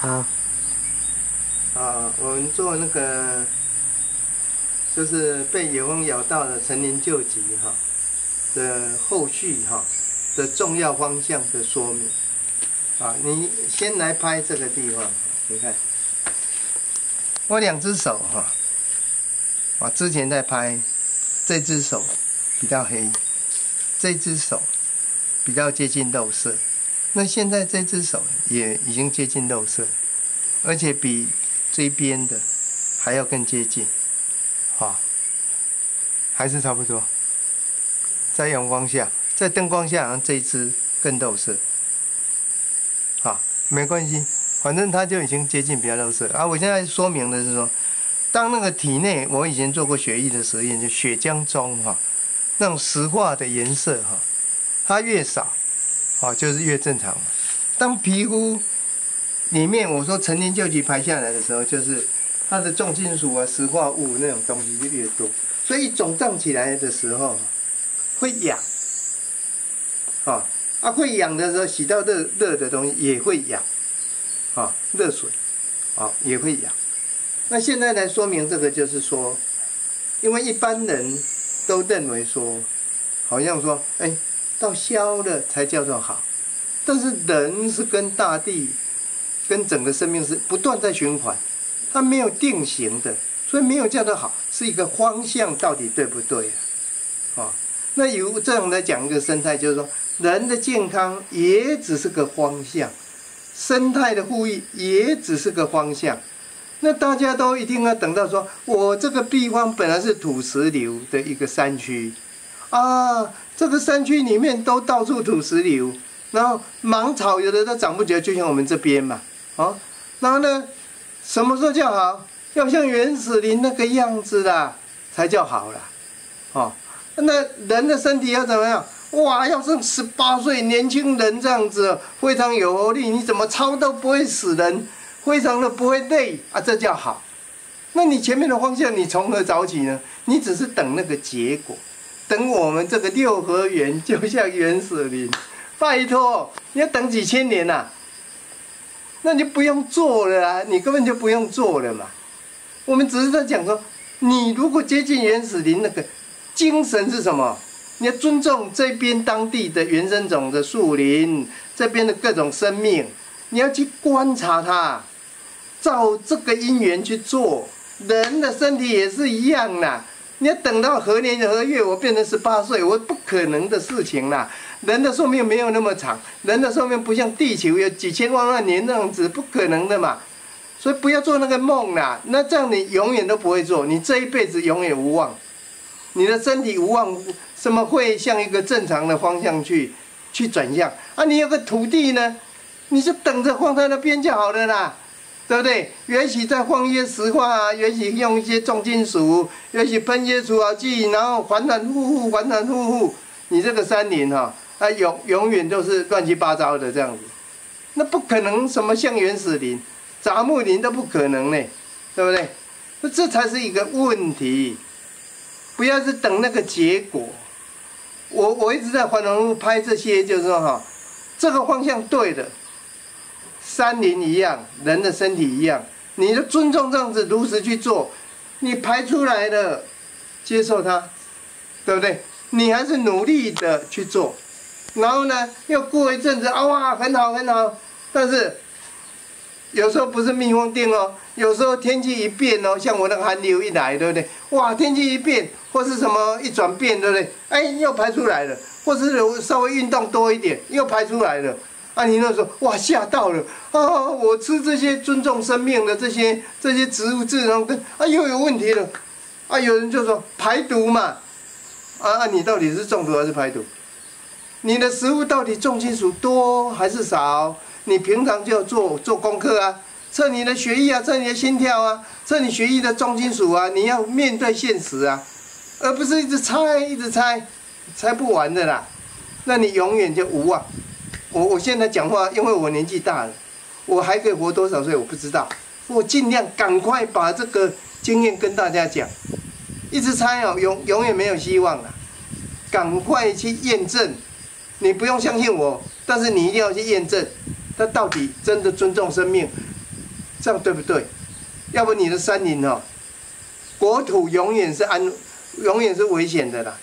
好。我们做那个就是被野蜂咬到的陈年旧疾的后续的重要方向的说明。你先来拍这个地方，你看，我2只手之前在拍，这只手比较黑，这只手比较接近肉色，那现在这只手也已经接近肉色，而且比这边的还要更接近，还是差不多。在阳光下，在灯光下，好像这一只更肉色，没关系，反正它就已经接近比较肉色我现在说明的是说，当那个体内，我以前做过血液的实验，就血浆中那种石化的颜色它越少就是越正常嘛。当皮肤里面我说陈年旧疾排下来的时候，就是它的重金属石化物那种东西就越多，所以肿胀起来的时候会痒，会痒的时候洗到热的东西也会痒，热水也会痒。那现在来说明这个，就是说，因为一般人都认为说，好像说，到消了才叫做好，但是人是跟大地、跟整个生命是不断在循环，它没有定型的，所以没有叫做好，是一个方向，到底对不对那由这样来讲一个生态，就是说，人的健康也只是个方向，生态的富裕也只是个方向。那大家都一定要等到说，我这个地方本来是土石流的一个山区，这个山区里面都到处土石流，然后芒草有的都长不起来，就像我们这边嘛，然后呢，什么时候叫好？要像原始林那个样子啦，才叫好啦，那人的身体要怎么样？哇，要剩18岁年轻人这样子，非常有活力，你怎么操都不会死人。非常的不会累这叫好。那你前面的方向你从何找起呢？你只是等那个结果，等我们这个6合园就像原始林，拜托，你要等几千年那你就不用做了你根本就不用做了嘛。我们只是在讲说，你如果接近原始林，那个精神是什么？你要尊重这边当地的原生种的树林，这边的各种生命，你要去观察它。照这个因缘去做，人的身体也是一样啦。你要等到何年何月我变成18岁，我不可能的事情啦。人的寿命没有那么长，人的寿命不像地球有几千万年那样子，不可能的嘛。所以不要做那个梦啦，那这样你永远都不会做，你这一辈子永远无望，你的身体无望，什么会向一个正常的方向去转向你有个土地呢，你就等着放在那边就好了啦。对不对？也许再放一些石化也许用一些重金属，也许喷一些除草剂，然后反反复复，你这个山林永远都是乱七八糟的这样子，那不可能什么像原始林、杂木林都不可能呢，对不对？那这才是一个问题，不要是等那个结果。我一直在环龙路拍这些，就是说这个方向对的。山林一样，人的身体一样，你就尊重这样子，如实去做，你排出来了，接受它，对不对？你还是努力的去做，然后呢，又过一阵子哇，很好，但是有时候不是蜜蜂叮有时候天气一变像我那个寒流一来，对不对？哇，天气一变，或是什么一转变，对不对？又排出来了，或是稍微运动多一点，又排出来了。你那时候哇吓到了我吃这些尊重生命的这些植物自然根又有问题了有人就说排毒嘛你到底是中毒还是排毒？你的食物到底重金属多还是少？你平常就要做功课测你的血液测你的心跳测你血液的重金属你要面对现实而不是一直猜不完的啦，那你永远就无望。我现在讲话，因为我年纪大了，我还可以活多少岁我不知道，我尽量赶快把这个经验跟大家讲。一直猜永远没有希望了，赶快去验证。你不用相信我，但是你一定要去验证，他到底真的尊重生命，这样对不对？要不你的山林哦，国土永远是危险的啦。